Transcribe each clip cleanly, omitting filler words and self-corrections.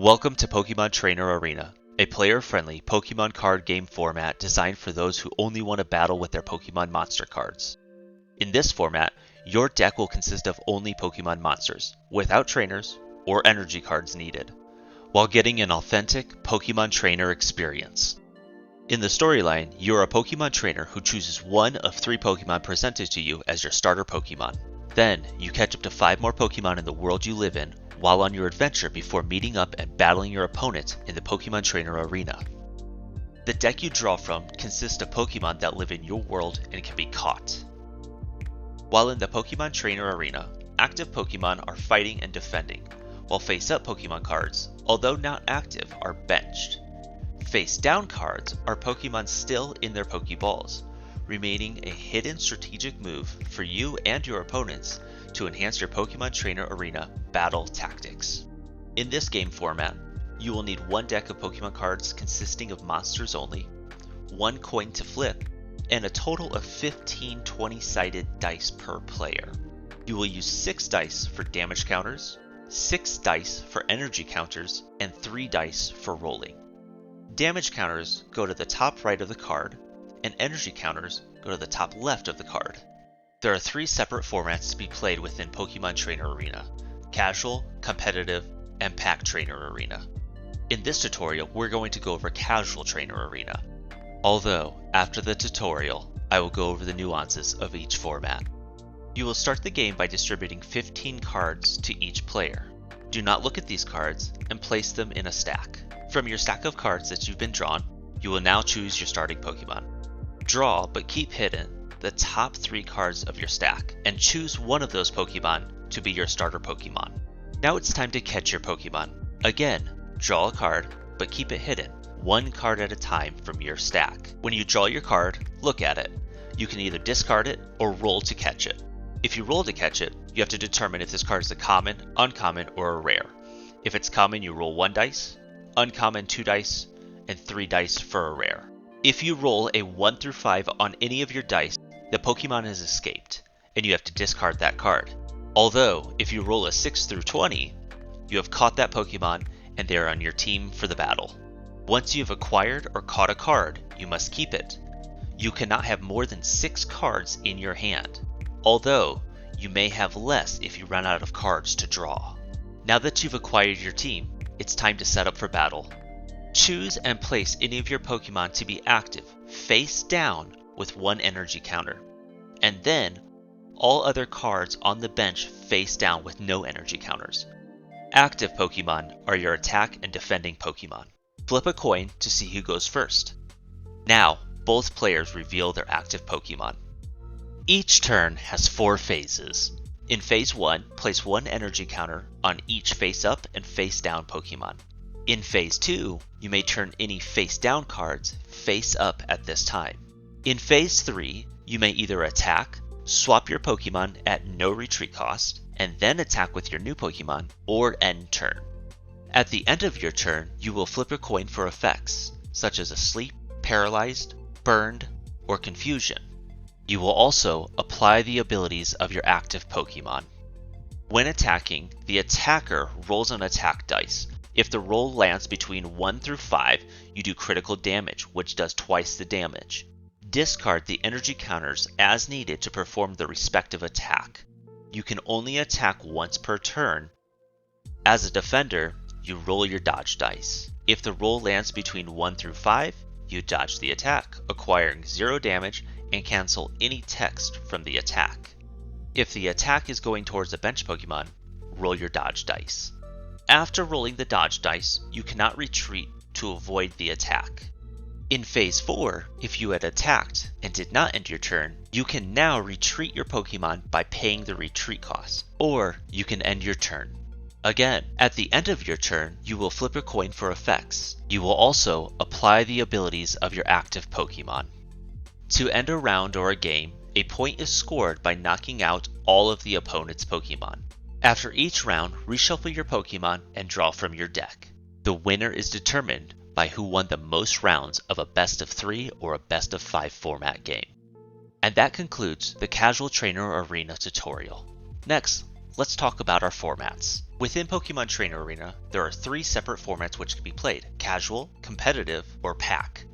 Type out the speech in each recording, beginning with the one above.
Welcome to Pokémon Trainer Arena, a player-friendly Pokémon card game format designed for those who only want to battle with their Pokémon monster cards. In this format, your deck will consist of only Pokémon monsters, without trainers or energy cards needed, while getting an authentic Pokémon trainer experience. In the storyline, you're a Pokémon trainer who chooses one of 3 Pokémon presented to you as your starter Pokémon. Then, you catch up to 5 more Pokémon in the world you live in while on your adventure before meeting up and battling your opponent in the Pokémon Trainer Arena. The deck you draw from consists of Pokémon that live in your world and can be caught. While in the Pokémon Trainer Arena, active Pokémon are fighting and defending, while face-up Pokémon cards, although not active, are benched. Face-down cards are Pokémon still in their Pokéballs, remaining a hidden strategic move for you and your opponents to enhance your Pokémon Trainer Arena battle tactics. In this game format, you will need 1 deck of Pokémon cards consisting of monsters only, 1 coin to flip, and a total of 15 20-sided dice per player. You will use 6 dice for damage counters, 6 dice for energy counters, and 3 dice for rolling. Damage counters go to the top right of the card, and energy counters go to the top left of the card. There are 3 separate formats to be played within Pokémon Trainer Arena: Casual, Competitive, and Pack Trainer Arena. In this tutorial, we're going to go over Casual Trainer Arena, although after the tutorial, I will go over the nuances of each format. You will start the game by distributing 15 cards to each player. Do not look at these cards and place them in a stack. From your stack of cards that you've been drawn, you will now choose your starting Pokémon. Draw, but keep hidden, the top 3 cards of your stack, and choose one of those Pokémon to be your starter Pokémon. Now it's time to catch your Pokémon. Again, draw a card, but keep it hidden, 1 card at a time from your stack. When you draw your card, look at it. You can either discard it or roll to catch it. If you roll to catch it, you have to determine if this card is a common, uncommon, or a rare. If it's common, you roll 1 dice, uncommon 2 dice, and 3 dice for a rare. If you roll a 1 through 5 on any of your dice, the Pokémon has escaped, and you have to discard that card. Although, if you roll a 6 through 20, you have caught that Pokémon and they are on your team for the battle. Once you have acquired or caught a card, you must keep it. You cannot have more than 6 cards in your hand, although you may have less if you run out of cards to draw. Now that you've acquired your team, it's time to set up for battle. Choose and place any of your Pokémon to be active, face down with 1 energy counter, and then all other cards on the bench face down with no energy counters. Active Pokémon are your attack and defending Pokémon. Flip a coin to see who goes first. Now, both players reveal their active Pokémon. Each turn has 4 phases. In Phase 1, place 1 energy counter on each face-up and face-down Pokémon. In Phase 2, you may turn any face-down cards face-up at this time. In Phase 3, you may either attack, swap your Pokémon at no retreat cost, and then attack with your new Pokémon, or end turn. At the end of your turn, you will flip a coin for effects, such as asleep, paralyzed, burned, or confusion. You will also apply the abilities of your active Pokémon. When attacking, the attacker rolls an attack dice. If the roll lands between 1 through 5, you do critical damage, which does twice the damage. Discard the energy counters as needed to perform the respective attack. You can only attack once per turn. As a defender, you roll your dodge dice. If the roll lands between 1 through 5, you dodge the attack, acquiring 0 damage and cancel any text from the attack. If the attack is going towards a bench Pokémon, roll your dodge dice. After rolling the dodge dice, you cannot retreat to avoid the attack. In Phase 4, if you had attacked and did not end your turn, you can now retreat your Pokémon by paying the retreat cost, or you can end your turn. Again, at the end of your turn, you will flip a coin for effects. You will also apply the abilities of your active Pokémon. To end a round or a game, a point is scored by knocking out all of the opponent's Pokémon. After each round, reshuffle your Pokémon and draw from your deck. The winner is determined by who won the most rounds of a best of 3 or a best of 5 format game. And that concludes the Casual Trainer Arena tutorial. Next, let's talk about our formats. Within Pokémon Trainer Arena, there are 3 separate formats which can be played: Casual, Competitive, or Pack.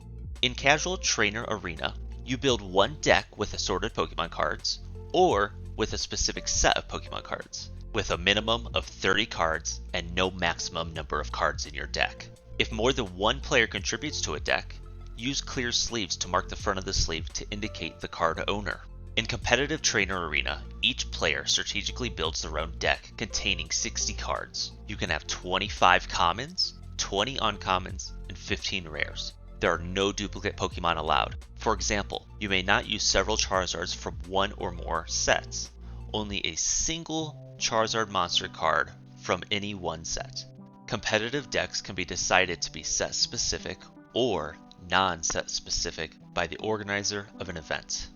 In Casual Trainer Arena, you build one deck with assorted Pokémon cards, or with a specific set of Pokémon cards, with a minimum of 30 cards and no maximum number of cards in your deck. If more than one player contributes to a deck, use clear sleeves to mark the front of the sleeve to indicate the card owner. In Competitive Trainer Arena, each player strategically builds their own deck containing 60 cards. You can have 25 commons, 20 uncommons, and 15 rares. There are no duplicate Pokemon allowed. For example, you may not use several Charizards from one or more sets. Only a single Charizard monster card from any one set. Competitive decks can be decided to be set specific or non-set specific by the organizer of an event.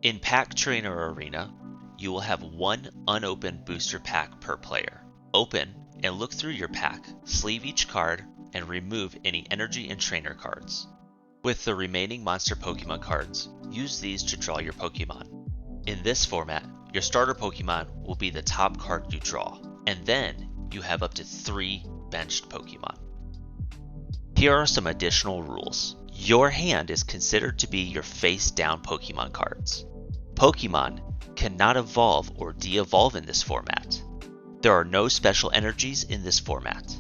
In Pack Trainer Arena, you will have one unopened booster pack per player. Open and look through your pack, sleeve each card, and remove any energy and trainer cards. With the remaining monster Pokemon cards, use these to draw your Pokemon. In this format, your starter Pokemon will be the top card you draw, and then you have up to 3 benched Pokemon. Here are some additional rules. Your hand is considered to be your face-down Pokemon cards. Pokemon cannot evolve or de-evolve in this format. There are no special energies in this format.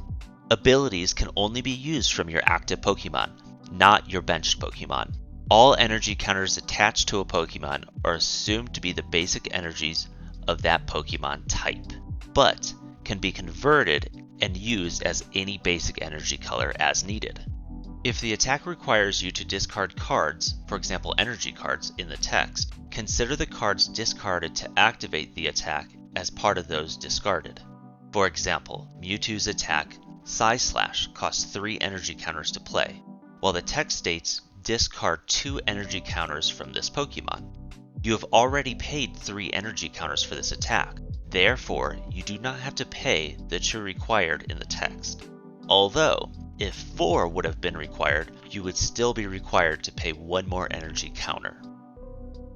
Abilities can only be used from your active Pokemon, not your benched Pokemon. All energy counters attached to a Pokemon are assumed to be the basic energies of that Pokemon type, but can be converted and used as any basic energy color as needed. If the attack requires you to discard cards, for example energy cards, in the text, consider the cards discarded to activate the attack as part of those discarded. For example, Mewtwo's attack, Psy-Slash, costs 3 energy counters to play, while the text states discard 2 energy counters from this Pokemon. You have already paid 3 energy counters for this attack, therefore you do not have to pay the 2 required in the text. Although, if 4 would have been required, you would still be required to pay 1 more energy counter.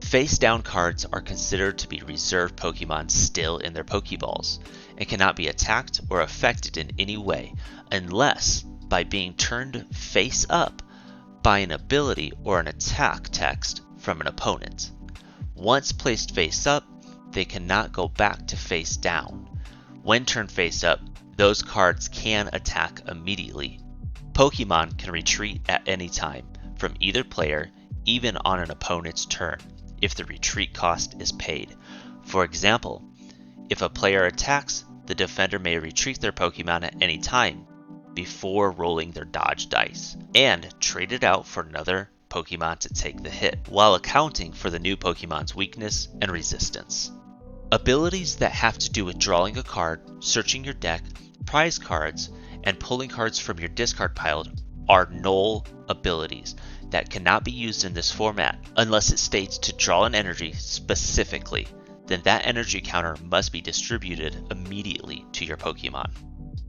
Face-down cards are considered to be reserved Pokemon still in their Pokeballs, and cannot be attacked or affected in any way unless by being turned face up by an ability or an attack text from an opponent. Once placed face up, they cannot go back to face down. When turned face up, those cards can attack immediately. Pokemon can retreat at any time from either player, even on an opponent's turn, if the retreat cost is paid. For example, if a player attacks, the defender may retreat their Pokemon at any time before rolling their dodge dice, and trade it out for another Pokemon to take the hit, while accounting for the new Pokemon's weakness and resistance. Abilities that have to do with drawing a card, searching your deck, prize cards, and pulling cards from your discard pile are null abilities that cannot be used in this format unless it states to draw an energy specifically. Then that energy counter must be distributed immediately to your Pokemon.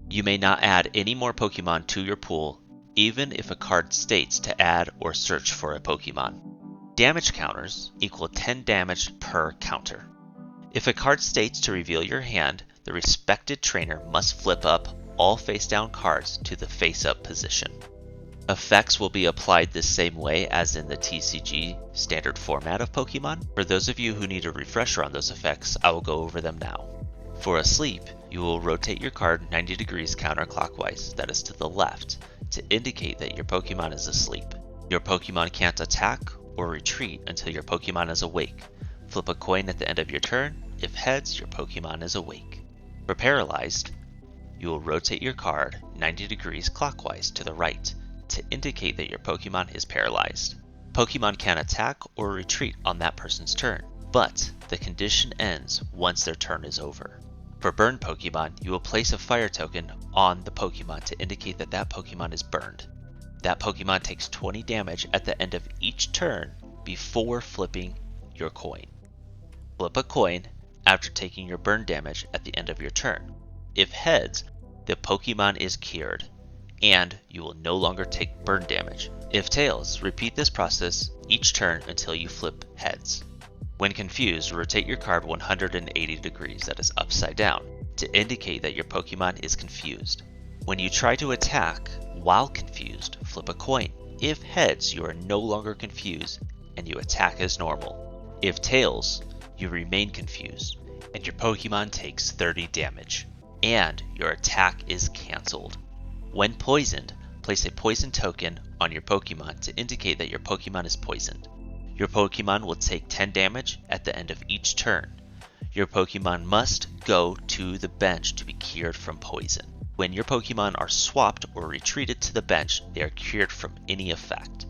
You may not add any more Pokemon to your pool, even if a card states to add or search for a Pokemon. Damage counters equal 10 damage per counter. If a card states to reveal your hand, the respected trainer must flip up all face-down cards to the face-up position. Effects will be applied the same way as in the TCG standard format of Pokemon. For those of you who need a refresher on those effects, I will go over them now. For Asleep, you will rotate your card 90 degrees counterclockwise, that is to the left, to indicate that your Pokemon is asleep. Your Pokemon can't attack or retreat until your Pokemon is awake. Flip a coin at the end of your turn. If heads, your Pokemon is awake. For Paralyzed, you will rotate your card 90 degrees clockwise to the right to indicate that your Pokemon is paralyzed. Pokemon can attack or retreat on that person's turn, but the condition ends once their turn is over. For Burned Pokemon, you will place a fire token on the Pokemon to indicate that that Pokemon is burned. That Pokemon takes 20 damage at the end of each turn before flipping your coin. Flip a coin after taking your burn damage at the end of your turn. If heads, the Pokemon is cured, and you will no longer take burn damage. If tails, repeat this process each turn until you flip heads. When confused, rotate your card 180 degrees, that is upside down, to indicate that your Pokemon is confused. When you try to attack while confused, flip a coin. If heads, you are no longer confused and you attack as normal. If tails, you remain confused and your Pokemon takes 30 damage, and your attack is cancelled. When poisoned, place a poison token on your Pokemon to indicate that your Pokemon is poisoned. Your Pokemon will take 10 damage at the end of each turn. Your Pokemon must go to the bench to be cured from poison. When your Pokemon are swapped or retreated to the bench, they are cured from any effect.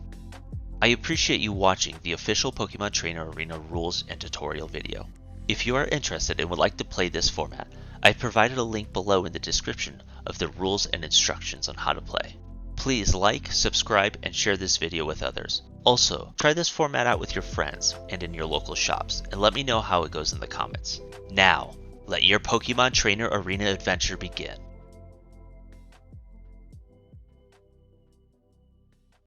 I appreciate you watching the official Pokemon Trainer Arena rules and tutorial video. If you are interested and would like to play this format, I've provided a link below in the description of the rules and instructions on how to play. Please like, subscribe, and share this video with others. Also, try this format out with your friends and in your local shops, and let me know how it goes in the comments. Now, let your Pokemon Trainer Arena adventure begin.